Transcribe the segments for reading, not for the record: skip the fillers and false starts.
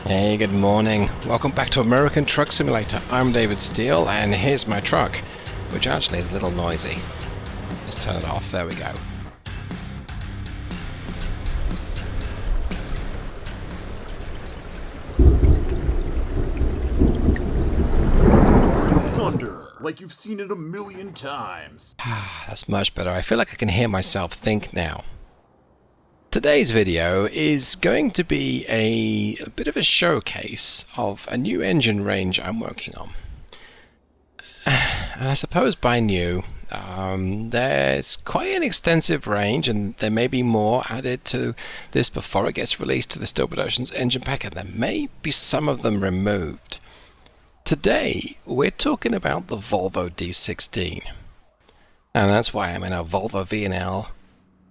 Hey, good morning. Welcome back to American Truck Simulator. I'm David Steele, and here's my truck, which actually is a little noisy. Let's turn it off. There we go. Thunder, like you've seen it a million times. That's much better. I feel like I can hear myself think now. Today's video is going to be a bit of a showcase of a new engine range I'm working on. And I suppose by new, there's quite an extensive range, and there may be more added to this before it gets released to the Steele Productions Engine Pack, and there may be some of them removed. Today, we're talking about the Volvo D16, and that's why I'm in a Volvo V&L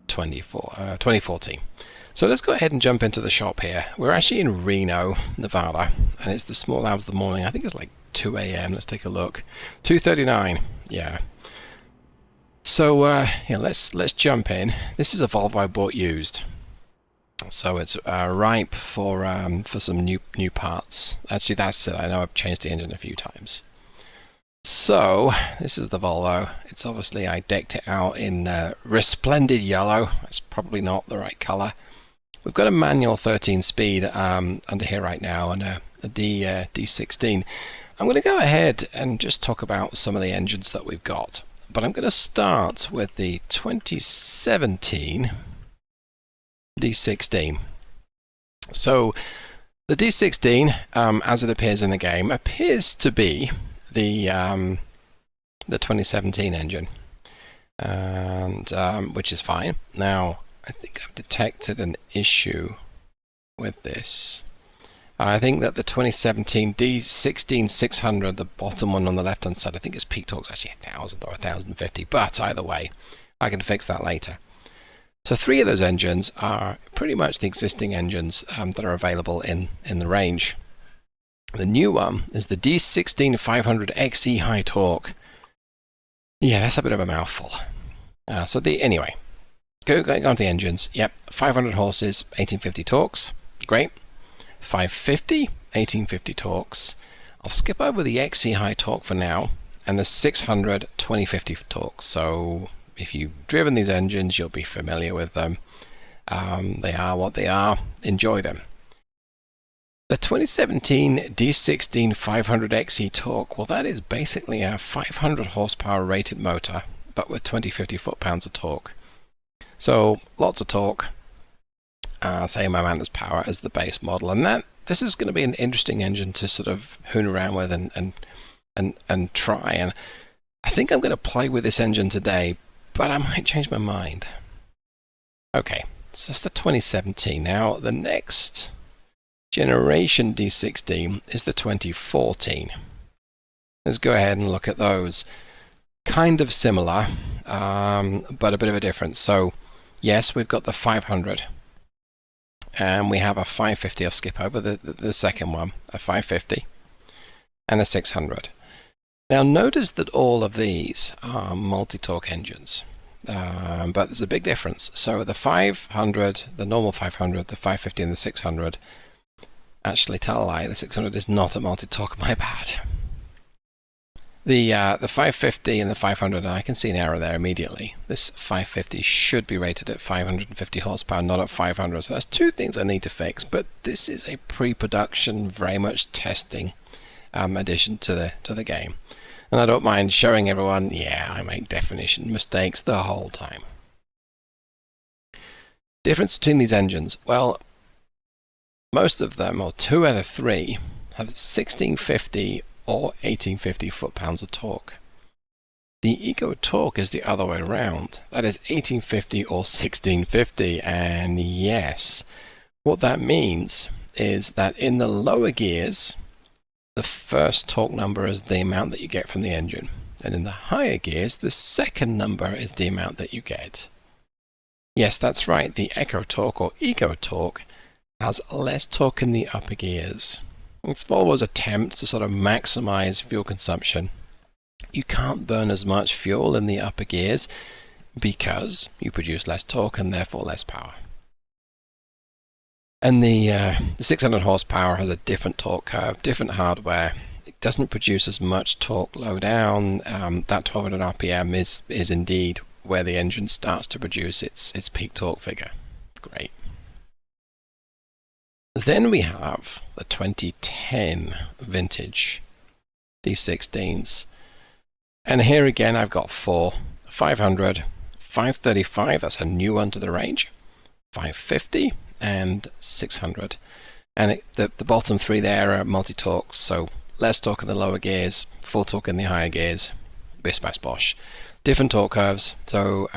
2014. So let's go ahead and jump into the shop here. We're actually in Reno, Nevada, and it's the small hours of the morning. I think it's like 2 a.m. Let's take a look. 2:39. Yeah. So yeah, let's jump in. This is a Volvo I bought used, so it's ripe for some new parts. Actually, that's it. I know I've changed the engine a few times. So this is the Volvo. It's obviously, I decked it out in resplendent yellow. It's probably not the right color. We've got a manual 13 speed under here right now, and a D16. I'm going to go ahead and just talk about some of the engines that we've got, but I'm going to start with the 2017 D16. So the D16, as it appears in the game, appears to be the 2017 engine, and which is fine. Now, I think I've detected an issue with this. I think that the 2017 D16 600, the bottom one on the left hand side, I think its peak torque is actually 1000 or 1050, but either way, I can fix that later. So 3 of those engines are pretty much the existing engines that are available in the range. The new one is the D16 500 XE high torque. Yeah, that's a bit of a mouthful. Anyway, go on to the engines. Yep, 500 horses, 1850 torques. Great. 550, 1850 torques. I'll skip over the XE high torque for now, and the 600, 2050 torques. So if you've driven these engines, you'll be familiar with them. They are what they are. Enjoy them. The 2017 D16 500 XE torque, well, that is basically a 500 horsepower rated motor, but with 2050 foot-pounds of torque. So lots of torque, same amount as power as the base model, and this is going to be an interesting engine to sort of hoon around with and try. And I think I'm going to play with this engine today, but I might change my mind. Okay, so that's the 2017. Now the next generation D16 is the 2014. Let's go ahead and look at those. Kind of similar, but a bit of a difference. So yes, we've got the 500, and we have a 550. I'll skip over the second one, a 550, and a 600. Now notice that all of these are multi-torque engines, but there's a big difference. So the 500, the normal 500, the 550, and the 600, actually tell a lie, the 600 is not a multi-torque, my bad. The 550 and the 500, I can see an error there immediately. This 550 should be rated at 550 horsepower, not at 500. So that's 2 things I need to fix, but this is a pre-production, very much testing addition to the game. And I don't mind showing everyone, yeah, I make definition mistakes the whole time. Difference between these engines, well, most of them, or 2 out of 3, have 1650 or 1850 foot-pounds of torque. The Eco torque is the other way around. That is 1850 or 1650, and yes, what that means is that in the lower gears, the first torque number is the amount that you get from the engine, and in the higher gears, the second number is the amount that you get. Yes, that's right, the Eco torque or Eco torque has less torque in the upper gears. It's Volvo's attempt to sort of maximize fuel consumption. You can't burn as much fuel in the upper gears because you produce less torque and therefore less power. And the 600 horsepower has a different torque curve, different hardware. It doesn't produce as much torque low down. That 1200 RPM is indeed where the engine starts to produce its peak torque figure. Great. Then we have the 2010 vintage D16s. And here again I've got 4, 500, 535, that's a new one to the range, 550 and 600. And the bottom 3 there are multi-torques, so less torque in the lower gears, full torque in the higher gears, bish bash bosh. Different torque curves, so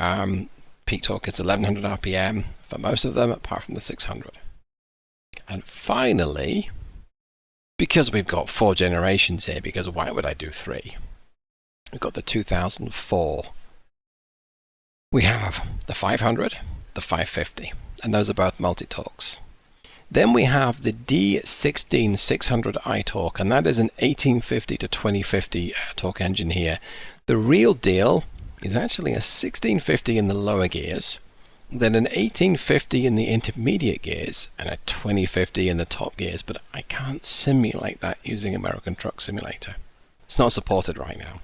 peak torque is 1100 RPM for most of them, apart from the 600. And finally, because we've got 4 generations here, because why would I do 3? We've got the 2004. We have the 500, the 550, and those are both multi-torques. Then we have the D16 600 iTorque, and that is an 1850 to 2050 torque engine here. The real deal is actually a 1650 in the lower gears, then an 1850 in the intermediate gears, and a 2050 in the top gears, but I can't simulate that using American Truck Simulator. It's not supported right now.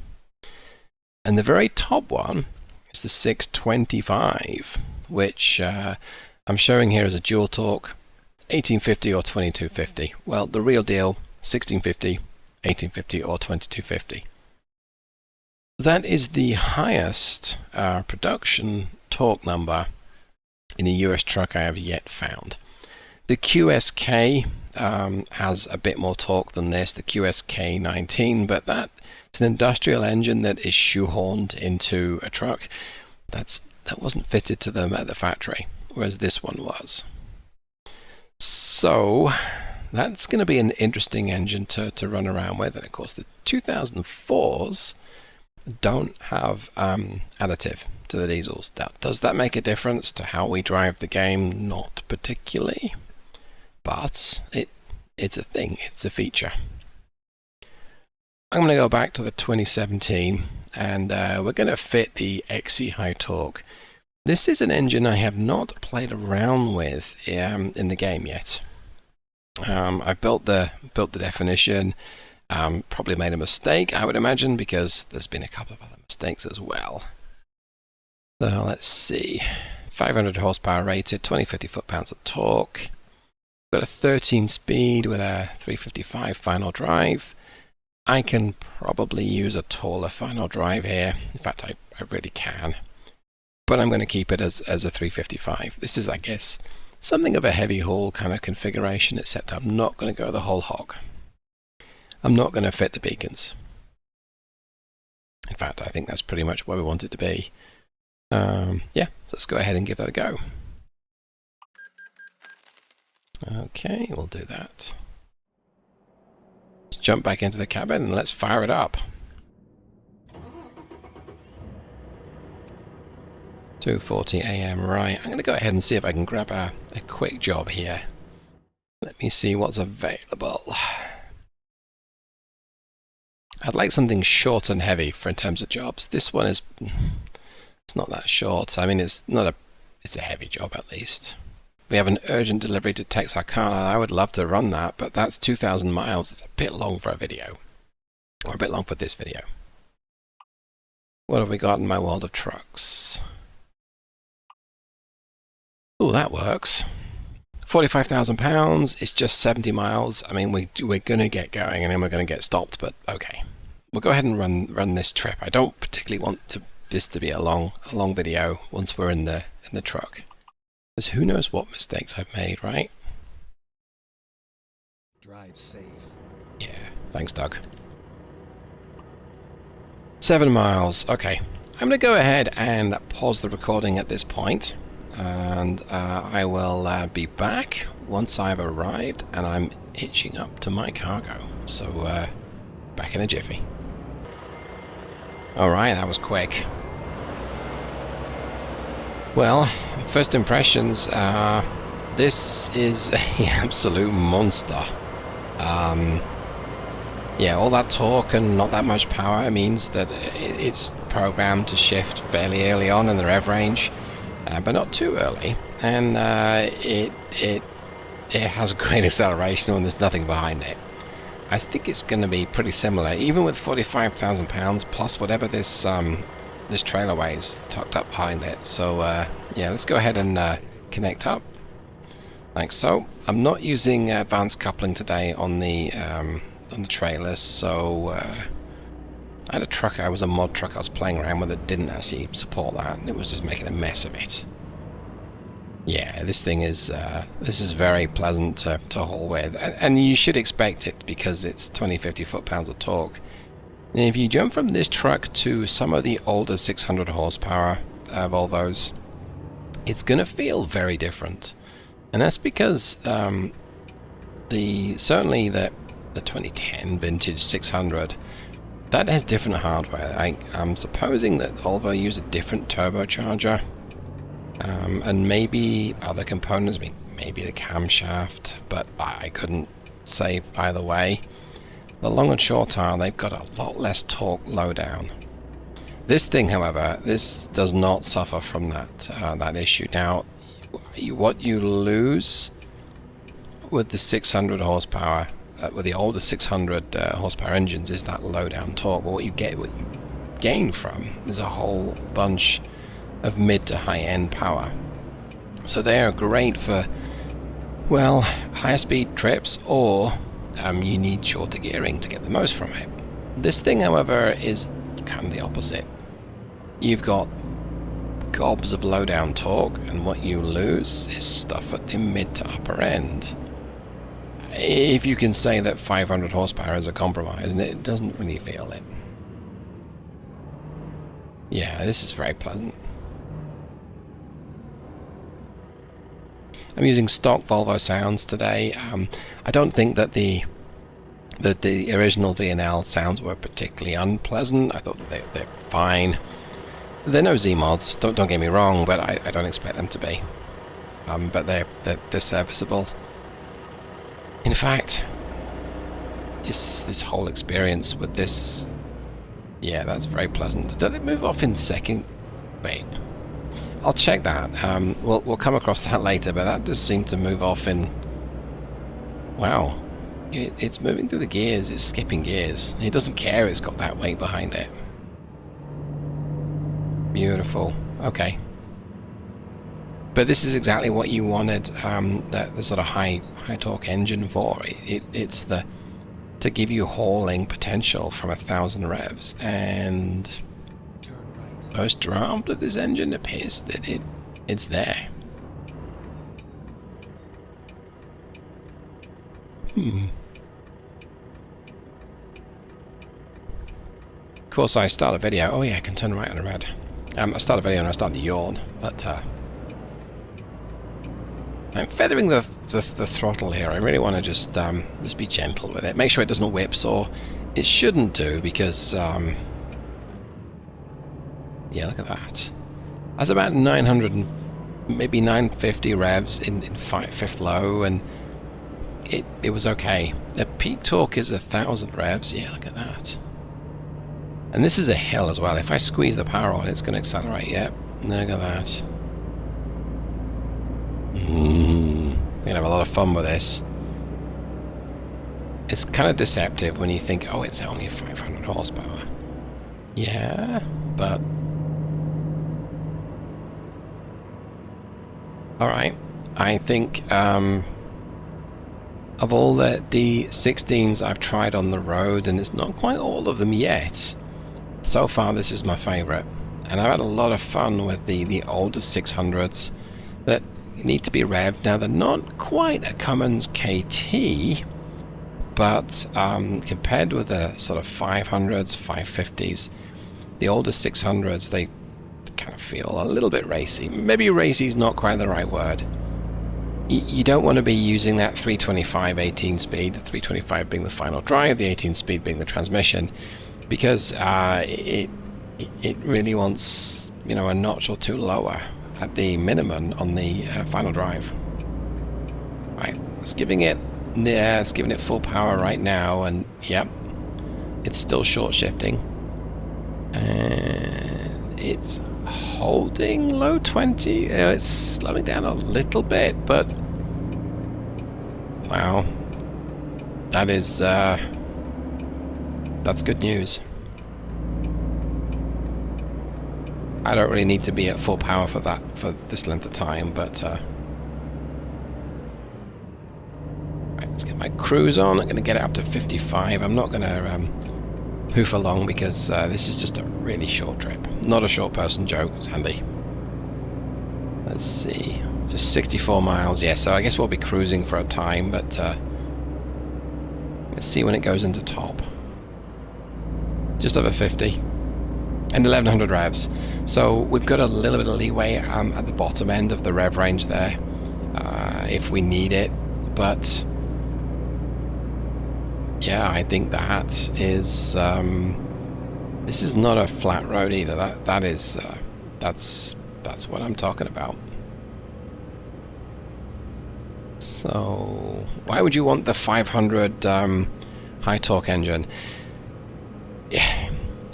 And the very top one is the 625, which I'm showing here as a dual torque, 1850 or 2250. Well, the real deal, 1650, 1850 or 2250. That is the highest production torque number in the US truck I have yet found. The QSK has a bit more torque than this, the QSK 19, but that's an industrial engine that is shoehorned into a truck. That wasn't fitted to them at the factory, whereas this one was. So that's going to be an interesting engine to run around with. And of course, the 2004s don't have additive to the diesels. Does that make a difference to how we drive the game? Not particularly, but it's a thing, it's a feature. I'm going to go back to the 2017, and we're going to fit the XE High Torque. This is an engine I have not played around with in the game yet. I've built the definition. Probably made a mistake, I would imagine, because there's been a couple of other mistakes as well. So let's see. 500 horsepower rated, 2050 foot-pounds of torque. Got a 13 speed with a 355 final drive. I can probably use a taller final drive here. In fact, I really can. But I'm going to keep it as a 355. This is, I guess, something of a heavy haul kind of configuration, except I'm not going to go the whole hog. I'm not going to fit the beacons. In fact, I think that's pretty much where we want it to be. Yeah, so let's go ahead and give that a go. Okay, we'll do that. Let's jump back into the cabin and let's fire it up. 2:40 AM, right. I'm going to go ahead and see if I can grab a quick job here. Let me see what's available. I'd like something short and heavy for in terms of jobs. This one is, it's not that short. I mean, it's a heavy job at least. We have an urgent delivery to Texarkana. I would love to run that, but that's 2,000 miles. It's a bit long for a video, or a bit long for this video. What have we got in my world of trucks? Oh, that works. 45,000 pounds. It's just 70 miles. I mean, we're going to get going and then we're going to get stopped, but okay. We'll go ahead and run this trip. I don't particularly want this to be a long video once we're in the truck. Because who knows what mistakes I've made, right? Drive safe. Yeah, thanks, Doug. 7 miles. Okay. I'm going to go ahead and pause the recording at this point. And I will be back once I've arrived and I'm hitching up to my cargo. So, back in a jiffy. Alright, that was quick. Well, first impressions, this is an absolute monster. Yeah, all that torque and not that much power means that it's programmed to shift fairly early on in the rev range. But not too early, and it it has great acceleration when there's nothing behind it. I think it's going to be pretty similar, even with 45,000 pounds plus whatever this this trailer weighs tucked up behind it. So yeah, let's go ahead and connect up, like so. I'm not using advanced coupling today on the trailers, so I had a truck. I was a mod truck I was playing around with that didn't actually support that. It was just making a mess of it. Yeah, this thing is this is very pleasant to haul with, and you should expect it because it's 20-50 foot-pounds of torque. And if you jump from this truck to some of the older 600 horsepower Volvos, it's going to feel very different, and that's because certainly the 2010 vintage 600 that has different hardware. I'm supposing that Volvo use a different turbocharger. And maybe other components, maybe the camshaft, but I couldn't say either way. The long and short are they've got a lot less torque lowdown. This thing, however, this does not suffer from that issue. Now, what you lose with the 600 horsepower, with the older 600 horsepower engines, is that lowdown torque. But what you gain from is a whole bunch of mid to high end power. So they are great for, well, higher speed trips, or you need shorter gearing to get the most from it. This thing, however, is kind of the opposite. You've got gobs of low down torque, and what you lose is stuff at the mid to upper end. If you can say that 500 horsepower is a compromise, and it doesn't really feel it. Yeah, this is very pleasant. I'm using stock Volvo sounds today. I don't think that the original V&L sounds were particularly unpleasant. I thought that they're fine. They're no Z mods. Don't get me wrong, but I don't expect them to be. But they're serviceable. In fact, this whole experience with this, yeah, that's very pleasant. Did it move off in second? Wait. I'll check that. We'll come across that later, but that does seem to move off in... Wow. It's moving through the gears, it's skipping gears. It doesn't care it's got that weight behind it. Beautiful. Okay. But this is exactly what you wanted the sort of high torque engine for. It's to give you hauling potential from 1,000 revs, and... First draft of this engine appears that it's there. Of course, I start a video. Oh yeah, I can turn right on the red. I start a video and I start to yawn, but I'm feathering the throttle here. I really want to just be gentle with it. Make sure it doesn't whipsaw. It shouldn't do because. Yeah, look at that. That's about 900 and maybe 950 revs in fifth low, and it was okay. The peak torque is 1,000 revs. Yeah, look at that. And this is a hill as well. If I squeeze the power on, it's going to accelerate. Yep, look at that. I'm gonna have a lot of fun with this. It's kind of deceptive when you think, oh, it's only 500 horsepower. Yeah, but... Alright, I think of all the D16s I've tried on the road, and it's not quite all of them yet, so far this is my favourite. And I've had a lot of fun with the older 600s that need to be revved. Now they're not quite a Cummins KT, but compared with the sort of 500s, 550s, the older 600s, they kind of feel a little bit racy. Maybe racy is not quite the right word. You don't want to be using that 325 18 speed, the 325 being the final drive, the 18 speed being the transmission, because it really wants, you know, a notch or two lower at the minimum on the final drive. Right, it's giving it full power right now, and yep, it's still short shifting, and it's holding low 20. It's slowing down a little bit, but Wow. That is, that's good news. I don't really need to be at full power for that, for this length of time, but, right, let's get my cruise on. I'm going to get it up to 55. I'm not going to, hoof along because this is just a really short trip. Not a short person joke, it's handy. Let's see, just 64 miles, yeah, so I guess we'll be cruising for a time, but let's see when it goes into top. Just over 50. And 1100 revs. So we've got a little bit of leeway at the bottom end of the rev range there, if we need it, but yeah, I think that is, this is not a flat road either. That is, that's what I'm talking about. So, why would you want the 500 high torque engine? Yeah,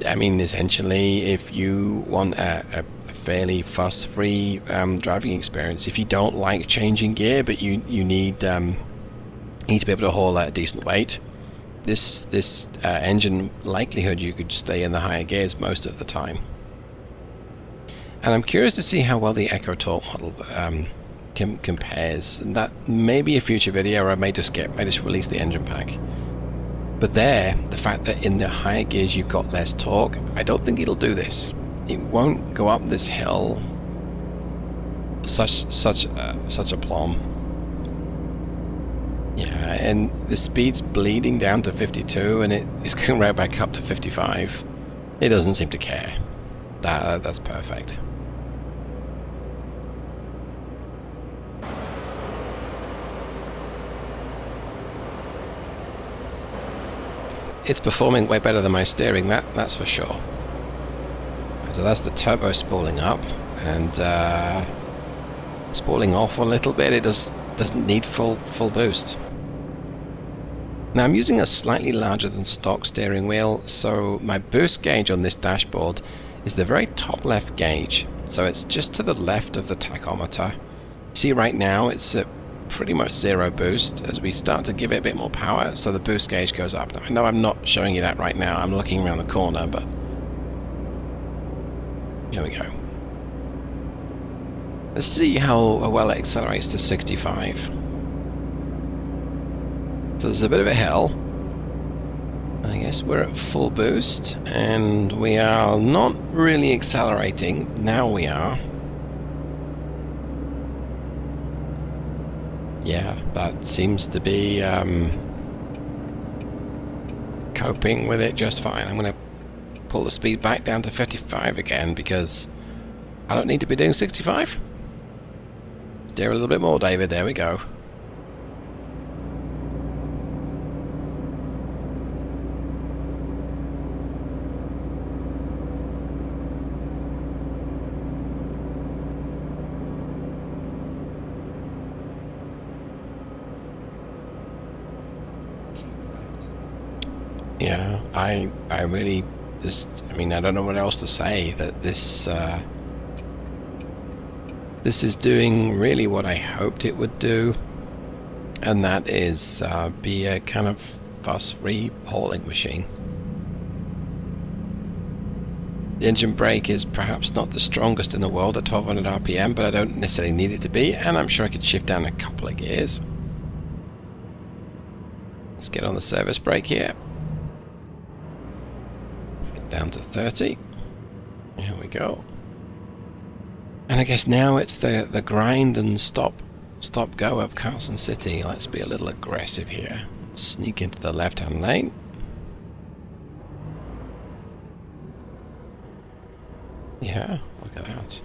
I mean, essentially, if you want a fairly fuss-free driving experience, if you don't like changing gear, but you need to be able to haul a decent weight, this engine, likelihood you could stay in the higher gears most of the time. And I'm curious to see how well the Echo Torque model compares. And that may be a future video, or I may just release the engine pack. But there, the fact that in the higher gears you've got less torque, I don't think it'll do this. It won't go up this hill such a plumb. Yeah, and the speed's bleeding down to 52, and it's going right back up to 55. It doesn't seem to care. That's perfect. It's performing way better than my steering, that's for sure. So that's the turbo spooling up, and spooling off a little bit. It doesn't need full boost. Now I'm using a slightly larger than stock steering wheel, so my boost gauge on this dashboard is the very top left gauge. So it's just to the left of the tachometer. See, right now it's at pretty much zero boost. As we start to give it a bit more power, so the boost gauge goes up. Now, I know I'm not showing you that right now, I'm looking around the corner, but here we go. Let's see how well it accelerates to 65. So there's a bit of a hill. I guess we're at full boost, and we are not really accelerating. Now we are. Yeah, that seems to be coping with it just fine. I'm going to pull the speed back down to 55 again because I don't need to be doing 65. Steer a little bit more, David. There we go. Yeah, I really just, I mean, I don't know what else to say. That this is doing really what I hoped it would do, and that is be a kind of fuss-free hauling machine. The engine brake is perhaps not the strongest in the world at 1200 RPM, but I don't necessarily need it to be, and I'm sure I could shift down a couple of gears. Let's get on the service brake here. Down to 30. Here we go. And I guess now it's the grind and stop go of Carson City. Let's be a little aggressive here. Sneak into the left-hand lane. Yeah, look at that.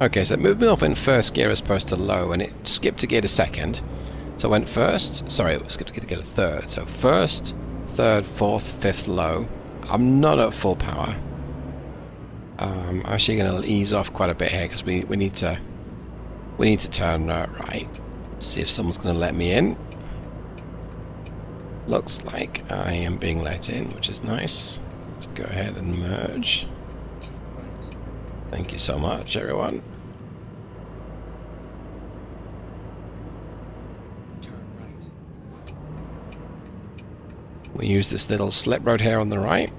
Okay, so it moved me off in first gear as opposed to low, and it skipped a gear to second. So I went first, sorry, it skipped a gear to get a third. So first, third, fourth, fifth low. I'm not at full power. I'm actually going to ease off quite a bit here because we need to turn right. Let's see if someone's going to let me in. Looks like I am being let in, which is nice. Let's go ahead and merge. Thank you so much, everyone. We use this little slip road here on the right.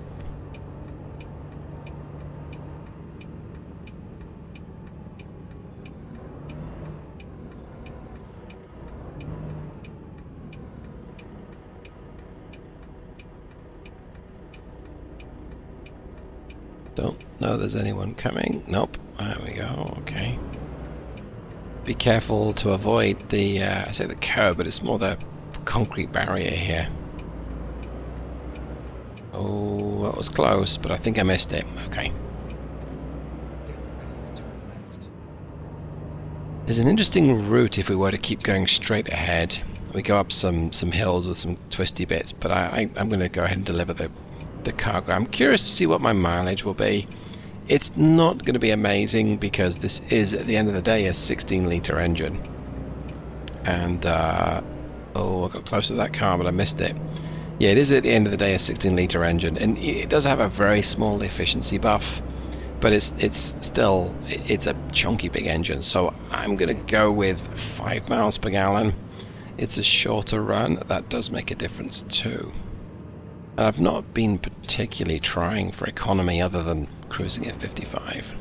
Don't know there's anyone coming. Nope. There we go. Okay. Be careful to avoid the, I say the curb, but it's more the concrete barrier here. Oh, that was close, but I think I missed it. Okay. There's an interesting route if we were to keep going straight ahead. We go up some hills with some twisty bits, but I'm going to go ahead and deliver the cargo. I'm curious to see what my mileage will be. It's not going to be amazing because this is, at the end of the day, a 16-litre engine. And, oh, I got close to that car, but I missed it. Yeah, it is at the end of the day a 16-litre engine, and it does have a very small efficiency buff, but it's still a chunky big engine. So I'm going to go with 5 miles per gallon. It's a shorter run. That does make a difference too. And I've not been particularly trying for economy other than cruising at 55.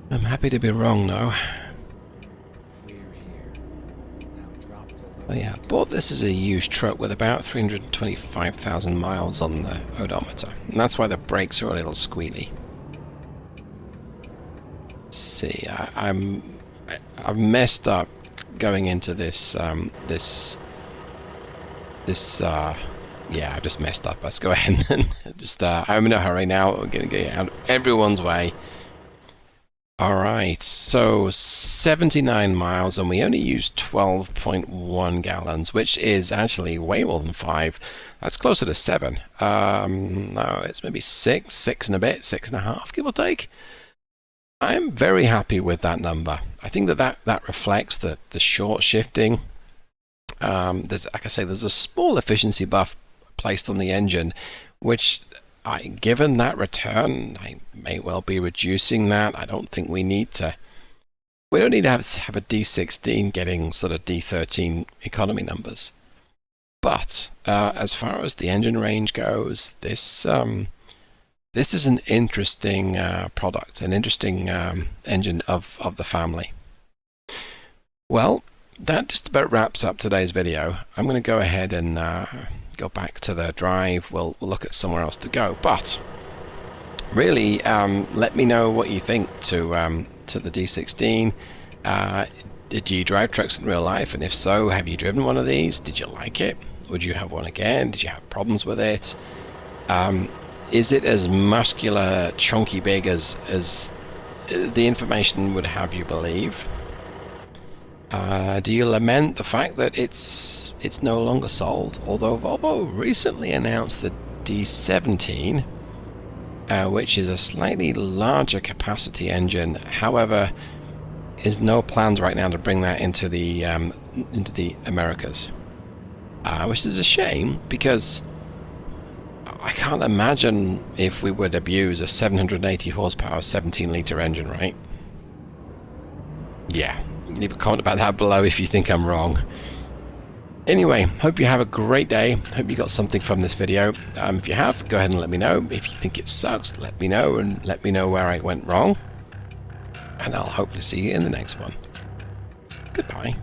I'm happy to be wrong now. Oh yeah, I bought this as a used truck with about 325,000 miles on the odometer, and that's why the brakes are a little squealy. Let's see, I've messed up going into this yeah, I just messed up. Let's go ahead and just I'm in a hurry now. We're gonna get out of everyone's way. Alright, so 79 miles, and we only used 12.1 gallons, which is actually way more than 5. That's closer to 7. No, it's maybe 6 and a bit, 6.5, give or take. I'm very happy with that number. I think that reflects the short shifting. There's, like I say, there's a small efficiency buff placed on the engine, which... given that return, I may well be reducing that. I don't think we need to. We don't need to have a D16 getting sort of D13 economy numbers. But as far as the engine range goes, this is an interesting product, an interesting engine of the family. Well, that just about wraps up today's video. I'm going to go ahead and go back to the drive. We'll look at somewhere else to go, but really let me know what you think to the D16. Do you drive trucks in real life, and if so, have you driven one of these? Did you like it? Would you have one again? Did you have problems with it? Is it as muscular, chunky big as the information would have you believe? Do you lament the fact that it's no longer sold? Although Volvo recently announced the D17, which is a slightly larger capacity engine. However, is no plans right now to bring that into the Americas, which is a shame because I can't imagine if we would abuse a 780 horsepower 17-litre engine, right? Yeah. Leave a comment about that below if you think I'm wrong. Anyway, hope you have a great day. Hope you got something from this video. If you have, go ahead and let me know. If you think it sucks, let me know, and let me know where I went wrong. And I'll hopefully see you in the next one. Goodbye.